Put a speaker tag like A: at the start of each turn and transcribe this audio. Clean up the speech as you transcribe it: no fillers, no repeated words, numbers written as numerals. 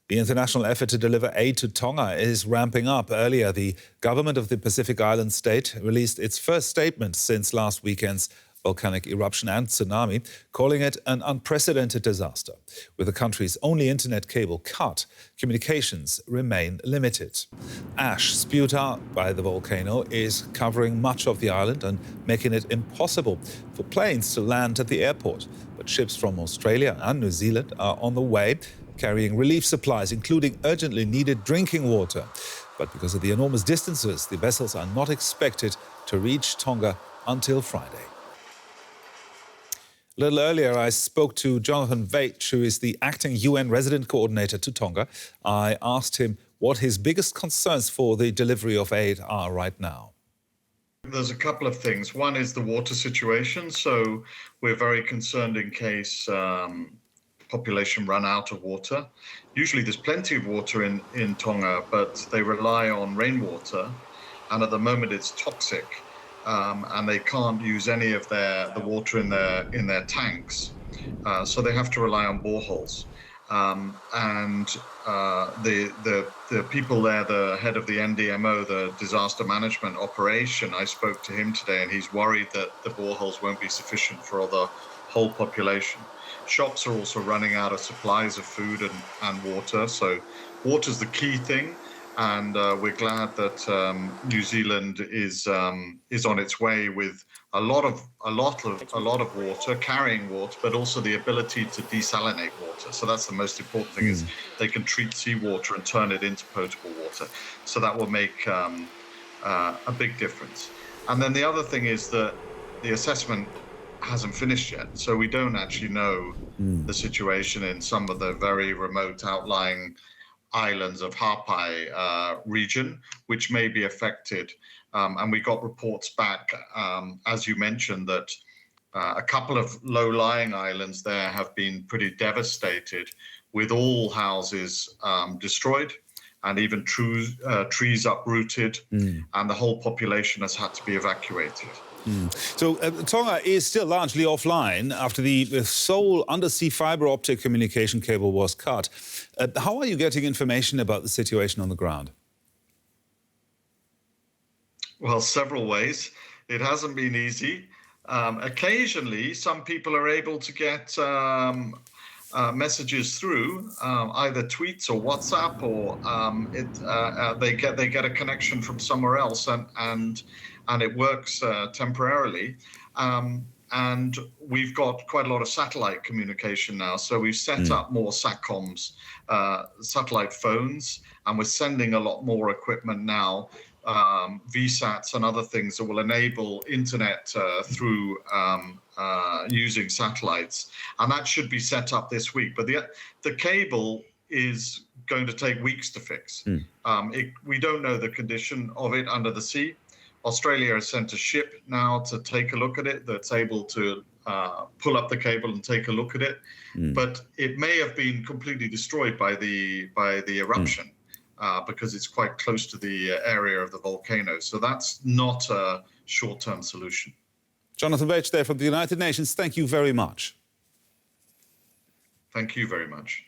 A: The international effort to deliver aid to Tonga is ramping up. Earlier, the government of the Pacific Island state released its first statement since last weekend's volcanic eruption and tsunami, calling it an unprecedented disaster. With the country's only internet cable cut, communications remain limited. Ash spewed out by the volcano is covering much of the island and making it impossible for planes to land at the airport. But ships from Australia and New Zealand are on the way, carrying relief supplies, including urgently needed drinking water. But because of the enormous distances, the vessels are not expected to reach Tonga until Friday. A little earlier, I spoke to Jonathan Veitch, who is the acting UN resident coordinator to Tonga. I asked him what his biggest concerns for the delivery of aid are right now.
B: There's a couple of things. One is the water situation. So we're very concerned in case population run out of water. Usually there's plenty of water in Tonga, but they rely on rainwater. And at the moment it's toxic. And they can't use any of the water in their tanks, so they have to rely on boreholes. The people there, the head of the NDMO, the disaster management operation, I spoke to him today, and he's worried that the boreholes won't be sufficient for the whole population. Shops are also running out of supplies of food and water, so water's the key thing. And we're glad that New Zealand is on its way with a lot of water, carrying water, but also the ability to desalinate water. So that's the most important thing, is they can treat seawater and turn it into potable water. So that will make a big difference. And then the other thing is that the assessment hasn't finished yet, so we don't actually know the situation in some of the very remote outlying islands of Ha'apai region, which may be affected. And we got reports back, as you mentioned, that a couple of low-lying islands there have been pretty devastated, with all houses destroyed and even trees uprooted, and the whole population has had to be evacuated.
A: So Tonga is still largely offline after the sole undersea fiber optic communication cable was cut. How are you getting information about the situation on the ground?
B: Well, several ways. It hasn't been easy. Occasionally, some people are able to get messages through either tweets or WhatsApp, or they get a connection from somewhere else, and it works temporarily. And we've got quite a lot of satellite communication now. So we've set up more SATCOMs, satellite phones, and we're sending a lot more equipment now, VSATs and other things that will enable internet through using satellites. And that should be set up this week. But the cable is going to take weeks to fix. We don't know the condition of it under the sea. Australia has sent a ship now to take a look at it that's able to pull up the cable and take a look at it. But it may have been completely destroyed by the eruption because it's quite close to the area of the volcano. So that's not a short-term solution.
A: Jonathan Veitch there from the United Nations. Thank you very much.
B: Thank you very much.